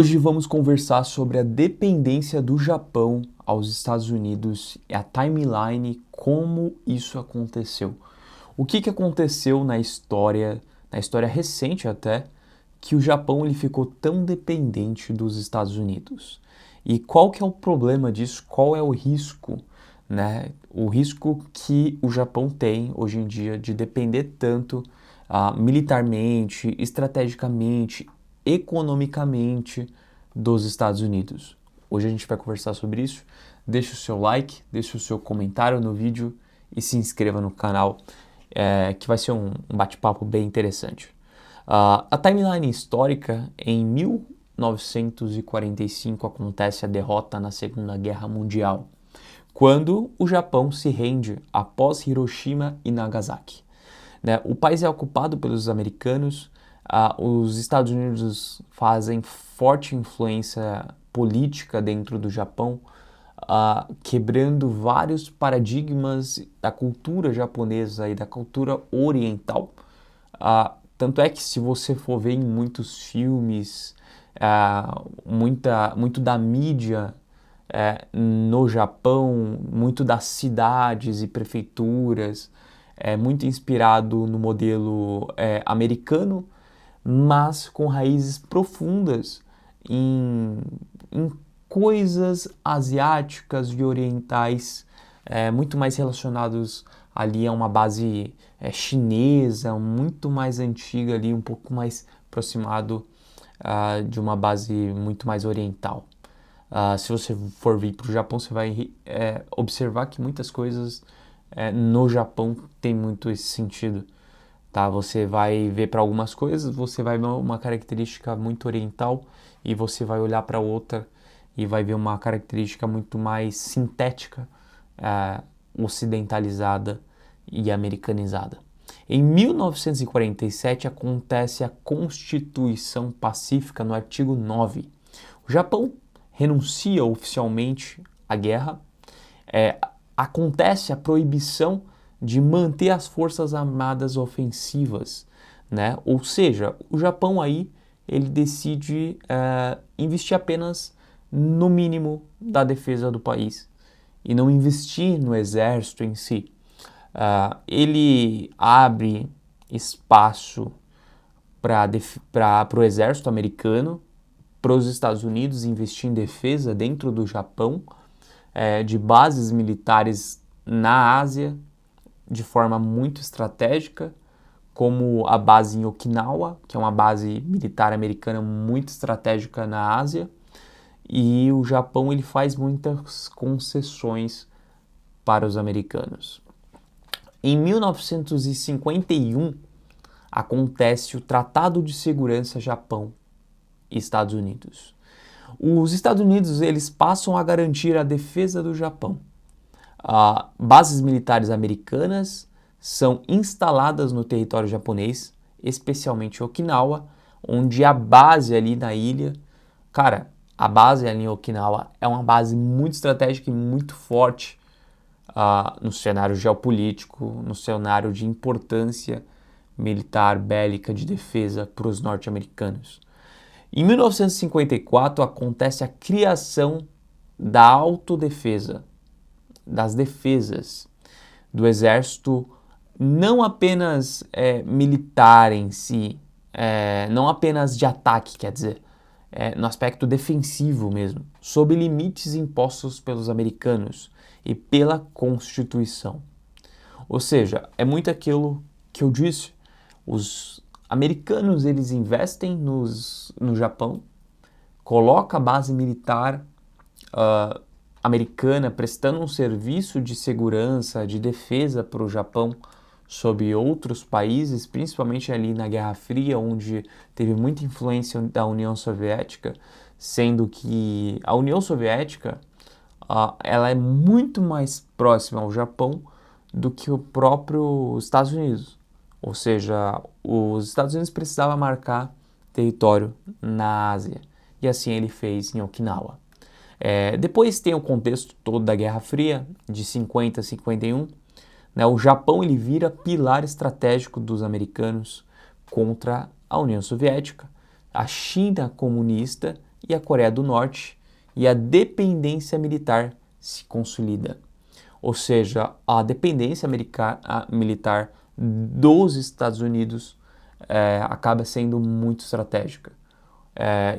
Hoje vamos conversar sobre a dependência do Japão aos Estados Unidos e a timeline, como isso aconteceu. O que aconteceu na história recente até, que o Japão ele ficou tão dependente dos Estados Unidos. E qual que é o problema disso? Qual é o risco, né? O risco que o Japão tem hoje em dia de depender tanto militarmente, estrategicamente, economicamente dos Estados Unidos. Hoje a gente vai conversar sobre isso. Deixe o seu like, deixe o seu comentário no vídeo e se inscreva no canal, que vai ser um bate-papo bem interessante. A timeline histórica, em 1945 acontece a derrota na Segunda Guerra Mundial, quando o Japão se rende após Hiroshima e Nagasaki. O país é ocupado pelos americanos, os Estados Unidos fazem forte influência política dentro do Japão, quebrando vários paradigmas da cultura japonesa e da cultura oriental. Tanto é que se você for ver em muitos filmes, muito da mídia no Japão, muito das cidades e prefeituras, é muito inspirado no modelo americano, mas com raízes profundas em coisas asiáticas e orientais, muito mais relacionados ali a uma base chinesa, muito mais antiga ali, um pouco mais aproximado de uma base muito mais oriental. Se você for vir para o Japão, você vai observar que muitas coisas no Japão tem muito esse sentido. Tá? Você vai ver para algumas coisas, você vai ver uma característica muito oriental e você vai olhar para outra e vai ver uma característica muito mais sintética, ocidentalizada e americanizada. Em 1947 acontece a Constituição Pacífica no artigo 9. O Japão renuncia oficialmente à guerra, acontece a proibição de manter as forças armadas ofensivas, né? Ou seja, o Japão aí ele decide investir apenas no mínimo da defesa do país e não investir no exército em si. Ele abre espaço para o exército americano, para os Estados Unidos investir em defesa dentro do Japão, de bases militares na Ásia, de forma muito estratégica, como a base em Okinawa, que é uma base militar americana muito estratégica na Ásia, e o Japão ele faz muitas concessões para os americanos. Em 1951 acontece o Tratado de Segurança Japão e Estados Unidos. Os Estados Unidos eles passam a garantir a defesa do Japão. Bases militares americanas são instaladas no território japonês, especialmente Okinawa, onde a base ali na ilha, a base ali em Okinawa é uma base muito estratégica e muito forte no cenário geopolítico, no cenário de importância militar, bélica, de defesa para os norte-americanos. Em 1954 acontece a criação da autodefesa, das defesas do exército, não apenas militar em si, não apenas de ataque, quer dizer, no aspecto defensivo mesmo, sob limites impostos pelos americanos e pela Constituição. Ou seja, é muito aquilo que eu disse, os americanos eles investem no Japão, coloca a base militar americana prestando um serviço de segurança, de defesa para o Japão sobre outros países, principalmente ali na Guerra Fria, onde teve muita influência da União Soviética, sendo que a União Soviética ela é muito mais próxima ao Japão do que o próprio Estados Unidos. Ou seja, os Estados Unidos precisavam marcar território na Ásia, e assim ele fez em Okinawa. Depois tem o contexto todo da Guerra Fria, de 50 a 51. O Japão ele vira pilar estratégico dos americanos contra a União Soviética. A China comunista e a Coreia do Norte, e a dependência militar se consolida. Ou seja, a dependência militar dos Estados Unidos acaba sendo muito estratégica.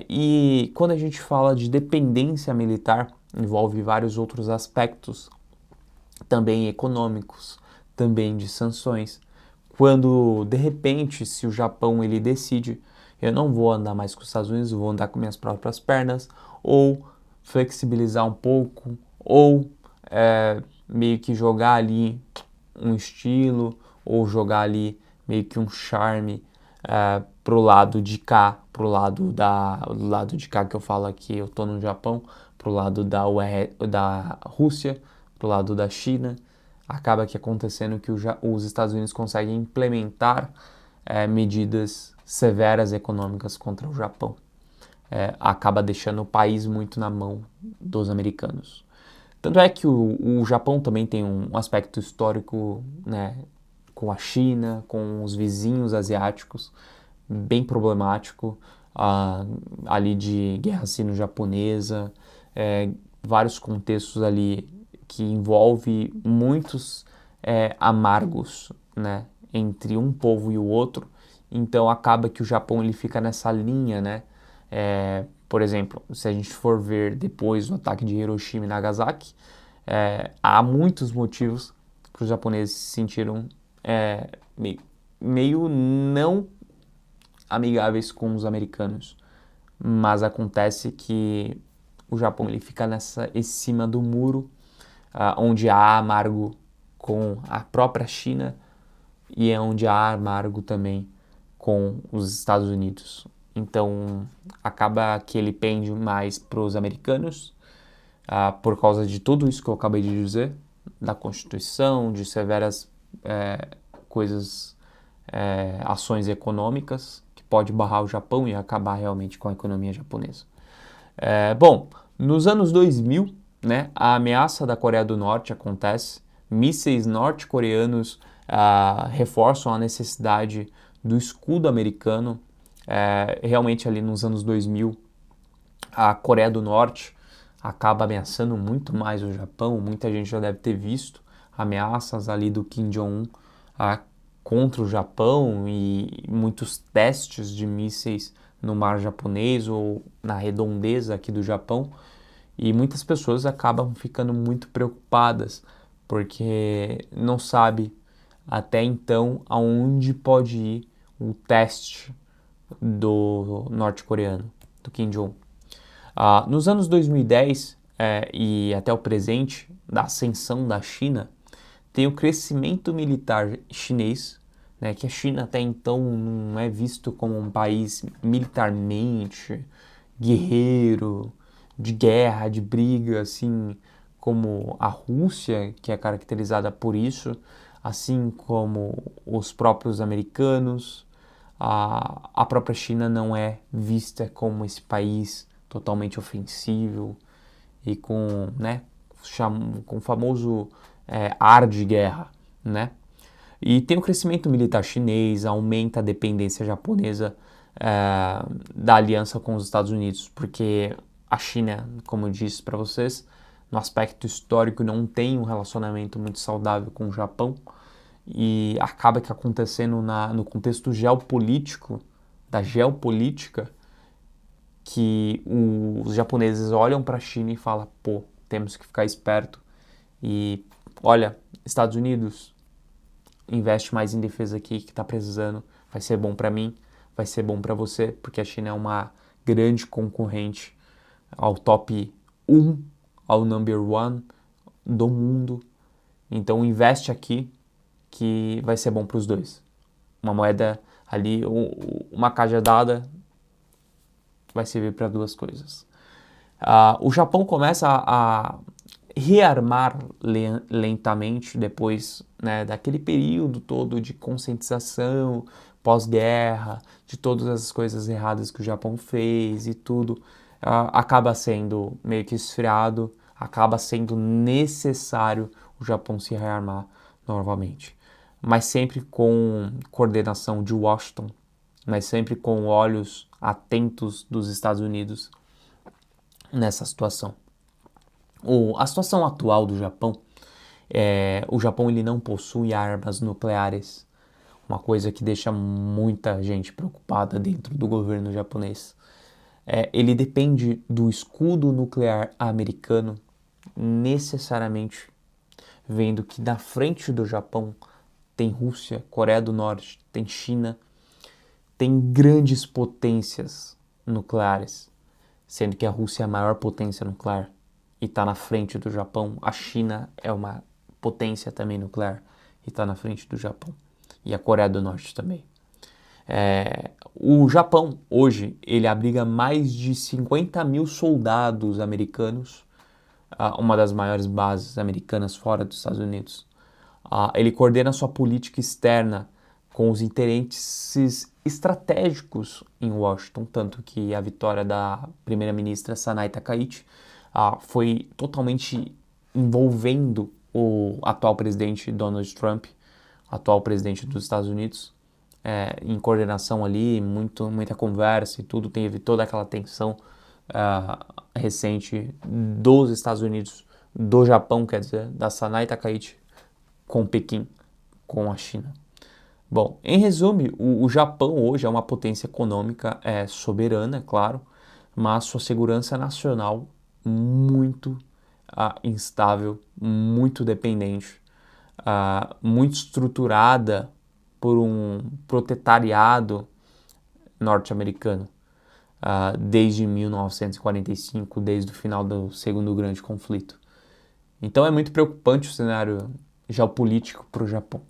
E quando a gente fala de dependência militar, envolve vários outros aspectos, também econômicos, também de sanções. Quando, de repente, se o Japão ele decide, eu não vou andar mais com os Estados Unidos, eu vou andar com minhas próprias pernas, ou flexibilizar um pouco, ou meio que jogar ali um estilo, ou jogar ali meio que um charme pro lado de cá, do lado de cá que eu falo aqui, eu tô no Japão, pro lado da Rússia, pro lado da China, acaba que acontecendo que os Estados Unidos conseguem implementar medidas severas econômicas contra o Japão. Acaba deixando o país muito na mão dos americanos. Tanto é que o Japão também tem um aspecto histórico, né, com a China, com os vizinhos asiáticos, bem problemático, ali de guerra sino-japonesa, vários contextos ali que envolve muitos amargos, né, entre um povo e o outro. Então acaba que o Japão ele fica nessa linha, né? Por exemplo, se a gente for ver depois o ataque de Hiroshima e Nagasaki, há muitos motivos que os japoneses se sentiram meio não amigáveis com os americanos. Mas acontece que o Japão ele fica em cima do muro, onde há amargo com a própria China e é onde há amargo também com os Estados Unidos. Então acaba que ele pende mais para os americanos por causa de tudo isso que eu acabei de dizer, da Constituição, de severas coisas, ações econômicas que pode barrar o Japão e acabar realmente com a economia japonesa. Bom, nos anos 2000, né, a ameaça da Coreia do Norte acontece, mísseis norte-coreanos reforçam a necessidade do escudo americano. Realmente ali nos anos 2000, a Coreia do Norte acaba ameaçando muito mais o Japão. Muita gente já deve ter visto ameaças ali do Kim Jong-un contra o Japão e muitos testes de mísseis no mar japonês ou na redondeza aqui do Japão. E muitas pessoas acabam ficando muito preocupadas porque não sabe até então aonde pode ir o teste do norte-coreano, do Kim Jong. Nos anos 2010 e até o presente, da ascensão da China, tem o crescimento militar chinês, né, que a China até então não é visto como um país militarmente guerreiro, de guerra, de briga, assim como a Rússia, que é caracterizada por isso, assim como os próprios americanos. A própria China não é vista como esse país totalmente ofensivo e com, né, com o famoso ar de guerra, né? E tem o crescimento militar chinês, aumenta a dependência japonesa da aliança com os Estados Unidos, porque a China, como eu disse para vocês, no aspecto histórico não tem um relacionamento muito saudável com o Japão e acaba que acontecendo no contexto geopolítico, da geopolítica, que os japoneses olham para a China e falam, pô, temos que ficar esperto e olha, Estados Unidos, investe mais em defesa aqui que está precisando, vai ser bom para mim, vai ser bom para você, porque a China é uma grande concorrente ao top 1, ao number 1 do mundo. Então investe aqui que vai ser bom para os dois. Uma moeda ali, uma cajadada vai servir para duas coisas. O Japão começa a rearmar lentamente depois, né, daquele período todo de conscientização pós-guerra, de todas as coisas erradas que o Japão fez e tudo, acaba sendo meio que esfriado, acaba sendo necessário o Japão se rearmar novamente. Mas sempre com coordenação de Washington, mas sempre com olhos atentos dos Estados Unidos nessa situação. A situação atual do Japão o Japão ele não possui armas nucleares, uma coisa que deixa muita gente preocupada dentro do governo japonês. Ele depende do escudo nuclear americano, necessariamente, vendo que na frente do Japão tem Rússia, Coreia do Norte, tem China, tem grandes potências nucleares, sendo que a Rússia é a maior potência nuclear e está na frente do Japão. A China é uma potência também nuclear e está na frente do Japão. E a Coreia do Norte também. O Japão, hoje, ele abriga mais de 50 mil soldados americanos, uma das maiores bases americanas fora dos Estados Unidos. Ele coordena sua política externa com os interesses estratégicos em Washington, tanto que a vitória da primeira-ministra Sanai Takaichi foi totalmente envolvendo o atual presidente Donald Trump, atual presidente dos Estados Unidos, em coordenação ali, muita conversa e tudo, teve toda aquela tensão recente dos Estados Unidos, do Japão, quer dizer, da Sanai Takaichi com Pequim, com a China. Bom, em resumo, o Japão hoje é uma potência econômica soberana, é claro, mas sua segurança nacional muito instável, muito dependente, muito estruturada por um protetariado norte-americano desde 1945, desde o final do Segundo Grande Conflito. Então é muito preocupante o cenário geopolítico para o Japão.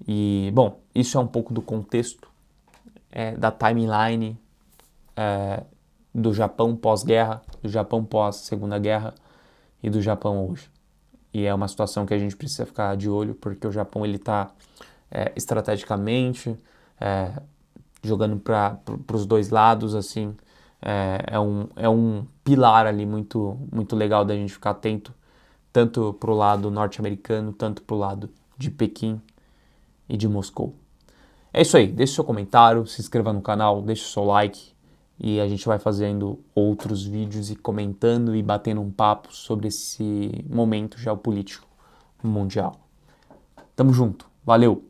E, bom, isso é um pouco do contexto da timeline do Japão pós-guerra, do Japão pós-Segunda Guerra e do Japão hoje. E é uma situação que a gente precisa ficar de olho, porque o Japão ele está estrategicamente jogando para os dois lados, assim, é um pilar ali muito, muito legal da gente ficar atento, tanto para o lado norte-americano, tanto para o lado de Pequim e de Moscou. É isso aí, deixe seu comentário, se inscreva no canal, deixe o seu like e a gente vai fazendo outros vídeos e comentando e batendo um papo sobre esse momento geopolítico mundial. Tamo junto, valeu!